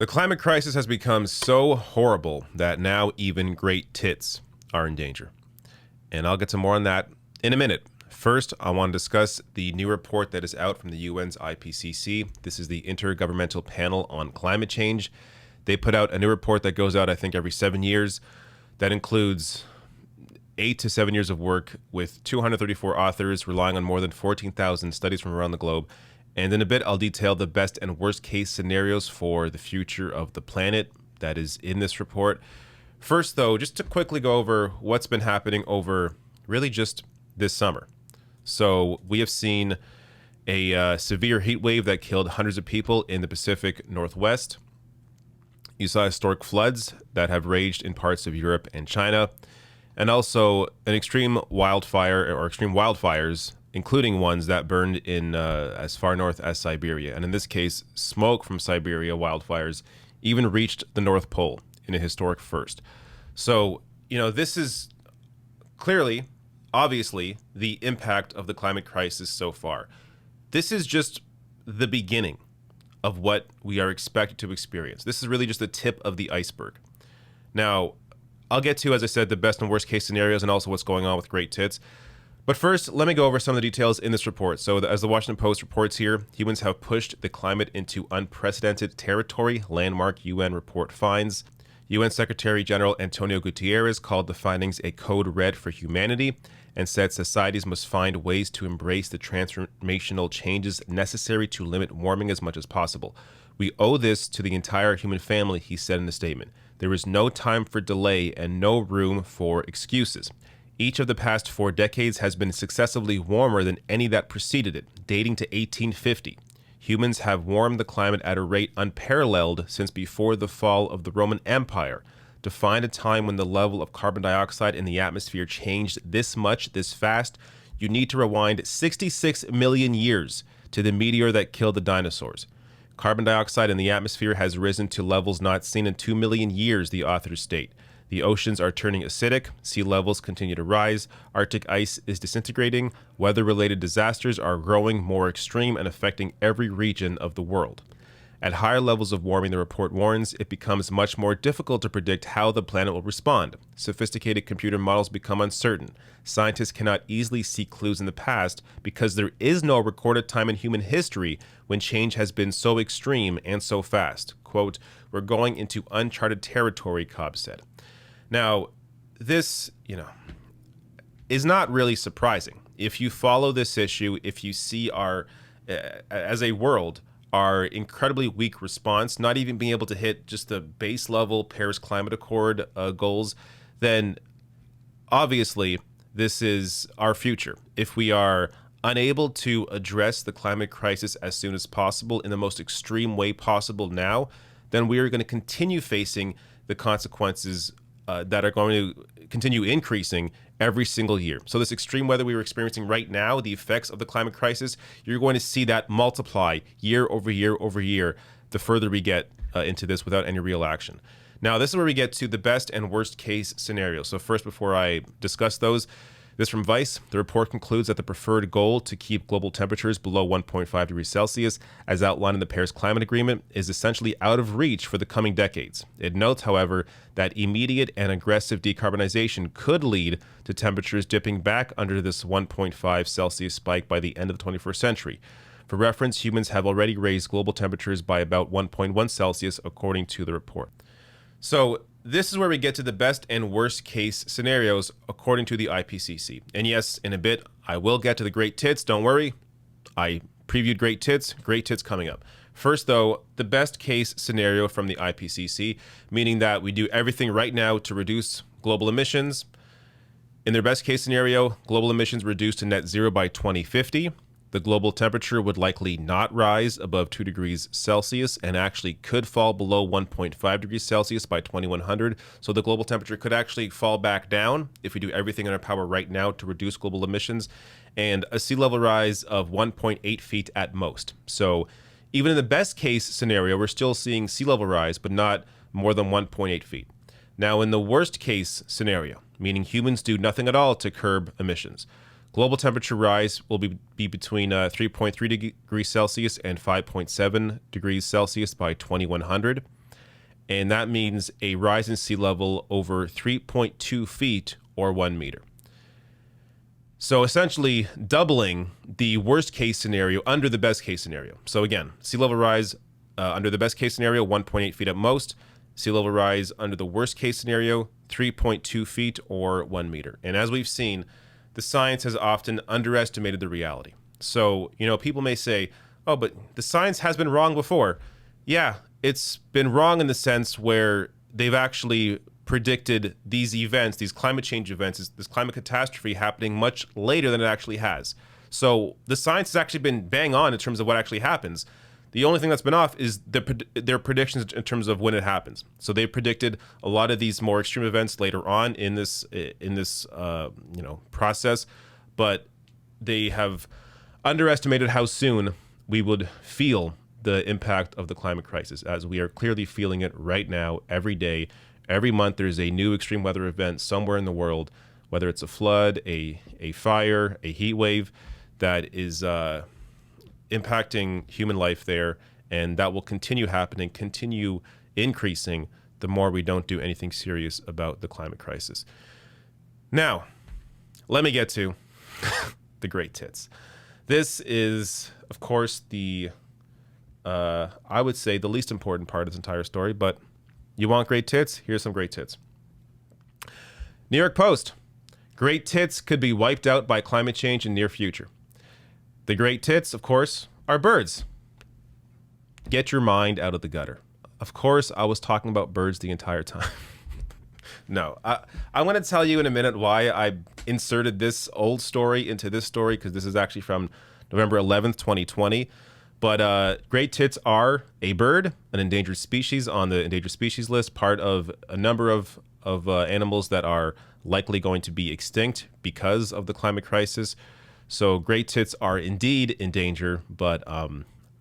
The climate crisis has become so horrible that now even great tits are in danger. And I'll get to more on that in a minute. First, I want to discuss the new report that is out from the UN's IPCC. This is the Intergovernmental Panel on Climate Change. They put out a new report that goes out, I think, every 7 years. That includes 8 to 7 years of work with 234 authors relying on more than 14,000 studies from around the globe. And in a bit, I'll detail the best and worst case scenarios for the future of the planet that is in this report. First, though, just to quickly go over what's been happening over really just this summer. So we have seen a severe heat wave that killed hundreds of people in the Pacific Northwest. You saw historic floods that have raged in parts of Europe and China, and also an extreme wildfire or extreme wildfires, including ones that burned in as far north as Siberia. And in this case, smoke from Siberia wildfires even reached the North Pole in a historic first. So, this is clearly, obviously, the impact of the climate crisis so far. This is just the beginning of what we are expected to experience. This is really just the tip of the iceberg. Now, I'll get to, as I said, the best and worst case scenarios and also what's going on with great tits. But first, let me go over some of the details in this report. So as the Washington Post reports here, humans have pushed the climate into unprecedented territory, landmark UN report finds. UN Secretary General Antonio Guterres called the findings a code red for humanity and said societies must find ways to embrace the transformational changes necessary to limit warming as much as possible. We owe this to the entire human family, he said in the statement. There is no time for delay and no room for excuses. Each of the past 4 decades has been successively warmer than any that preceded it, dating to 1850. Humans have warmed the climate at a rate unparalleled since before the fall of the Roman Empire. To find a time when the level of carbon dioxide in the atmosphere changed this much, this fast, you need to rewind 66 million years to the meteor that killed the dinosaurs. Carbon dioxide in the atmosphere has risen to levels not seen in 2 million years, the authors state. The oceans are turning acidic, sea levels continue to rise, Arctic ice is disintegrating, weather-related disasters are growing more extreme and affecting every region of the world. At higher levels of warming, the report warns, it becomes much more difficult to predict how the planet will respond. Sophisticated computer models become uncertain. Scientists cannot easily see clues in the past because there is no recorded time in human history when change has been so extreme and so fast. Quote, "We're going into uncharted territory," Cobb said. Now, this, is not really surprising. If you follow this issue, if you see as a world, our incredibly weak response, not even being able to hit just the base level Paris Climate Accord goals, then obviously this is our future. If we are unable to address the climate crisis as soon as possible in the most extreme way possible now, then we are going to continue facing the consequences that are going to continue increasing every single year. So this extreme weather we are experiencing right now, the effects of the climate crisis, you're going to see that multiply year over year over year the further we get into this without any real action. Now, this is where we get to the best and worst case scenarios. So first, before I discuss those, this from Vice. The report concludes that the preferred goal to keep global temperatures below 1.5 degrees Celsius, as outlined in the Paris Climate Agreement, is essentially out of reach for the coming decades. It notes, however, that immediate and aggressive decarbonization could lead to temperatures dipping back under this 1.5 Celsius spike by the end of the 21st century. For reference, humans have already raised global temperatures by about 1.1 Celsius, according to the report. So this is where we get to the best and worst case scenarios according to the IPCC. And yes, in a bit, I will get to the great tits. Don't worry. I previewed great tits coming up. First, though, the best case scenario from the IPCC, meaning that we do everything right now to reduce global emissions. In their best case scenario, global emissions reduced to net zero by 2050. The global temperature would likely not rise above 2 degrees Celsius and actually could fall below 1.5 degrees Celsius by 2100. So the global temperature could actually fall back down if we do everything in our power right now to reduce global emissions, and a sea level rise of 1.8 feet at most. So even in the best case scenario, we're still seeing sea level rise, but not more than 1.8 feet. Now, in the worst case scenario, meaning humans do nothing at all to curb emissions, global temperature rise will be between 3.3 degrees Celsius and 5.7 degrees Celsius by 2100. and that means a rise in sea level over 3.2 feet or 1 meter. So essentially doubling the worst case scenario under the best case scenario. So again, sea level rise under the best case scenario, 1.8 feet at most. Sea level rise under the worst case scenario, 3.2 feet or 1 meter. And as we've seen, the science has often underestimated the reality. So, people may say, oh, but the science has been wrong before. Yeah, it's been wrong in the sense where they've actually predicted these events, these climate change events, this climate catastrophe happening much later than it actually has. So the science has actually been bang on in terms of what actually happens. The only thing that's been off is their predictions in terms of when it happens. So they predicted a lot of these more extreme events later on in this process, but they have underestimated how soon we would feel the impact of the climate crisis, as we are clearly feeling it right now, every day. Every month, there's a new extreme weather event somewhere in the world, whether it's a flood, a fire, a heat wave, that is impacting human life there, and that will continue happening, continue increasing the more we don't do anything serious about the climate crisis. Now, let me get to the great tits. This is, of course, I would say the least important part of this entire story, but you want great tits? Here's some great tits. New York Post. Great tits could be wiped out by climate change in near future. The great tits, of course, are birds. Get your mind out of the gutter. Of course, I was talking about birds the entire time. No, I'm going to tell you in a minute why I inserted this old story into this story, because this is actually from November 11th, 2020. But great tits are a bird, an endangered species on the endangered species list, part of a number of animals that are likely going to be extinct because of the climate crisis. So great tits are indeed in danger, but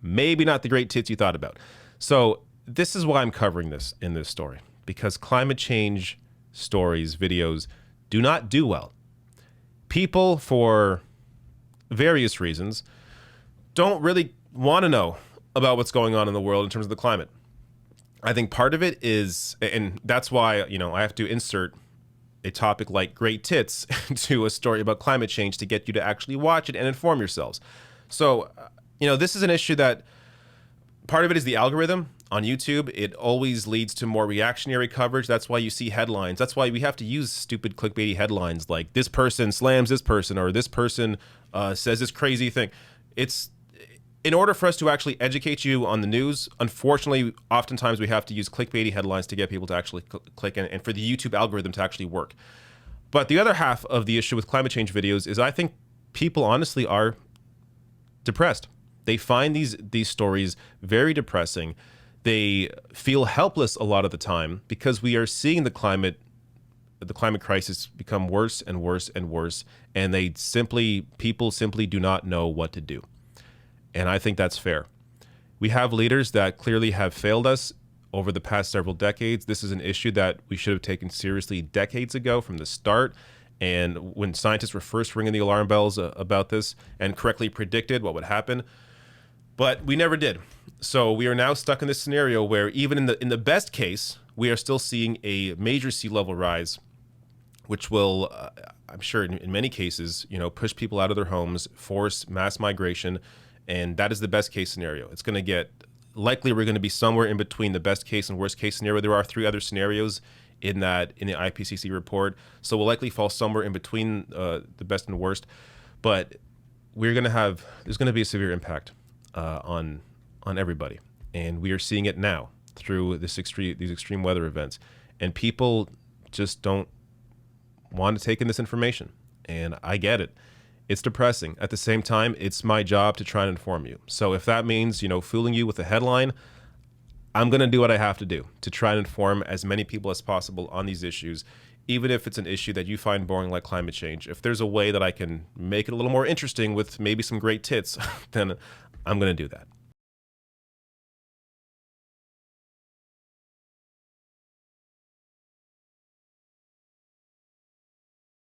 maybe not the great tits you thought about. So this is why I'm covering this in this story, because climate change stories, videos do not do well. People, for various reasons, don't really want to know about what's going on in the world in terms of the climate. I think part of it is, and that's why, I have to insert a topic like great tits to a story about climate change to get you to actually watch it and inform yourselves. So, this is an issue that part of it is the algorithm on YouTube. It always leads to more reactionary coverage. That's why you see headlines. That's why we have to use stupid clickbaity headlines like this person slams this person, or this person says this crazy thing. It's in order for us to actually educate you on the news, unfortunately, oftentimes we have to use clickbaity headlines to get people to actually click and for the YouTube algorithm to actually work. But the other half of the issue with climate change videos is I think people honestly are depressed. They find these stories very depressing. They feel helpless a lot of the time because we are seeing the climate crisis become worse and worse and worse, and people simply do not know what to do. And I think that's fair. We have leaders that clearly have failed us over the past several decades. This is an issue that we should have taken seriously decades ago from the start. And when scientists were first ringing the alarm bells about this and correctly predicted what would happen, but we never did. So we are now stuck in this scenario where even in the best case, we are still seeing a major sea level rise, which will, I'm sure in many cases, push people out of their homes, force mass migration. And that is the best case scenario. It's going to get, likely we're going to be somewhere in between the best case and worst case scenario. There are 3 other scenarios in the IPCC report. So we'll likely fall somewhere in between the best and worst. But there's going to be a severe impact on everybody. And we are seeing it now through these extreme weather events. And people just don't want to take in this information. And I get it. It's depressing. At the same time, it's my job to try and inform you. So if that means, fooling you with a headline, I'm going to do what I have to do to try and inform as many people as possible on these issues, even if it's an issue that you find boring like climate change. If there's a way that I can make it a little more interesting with maybe some great tits, then I'm going to do that.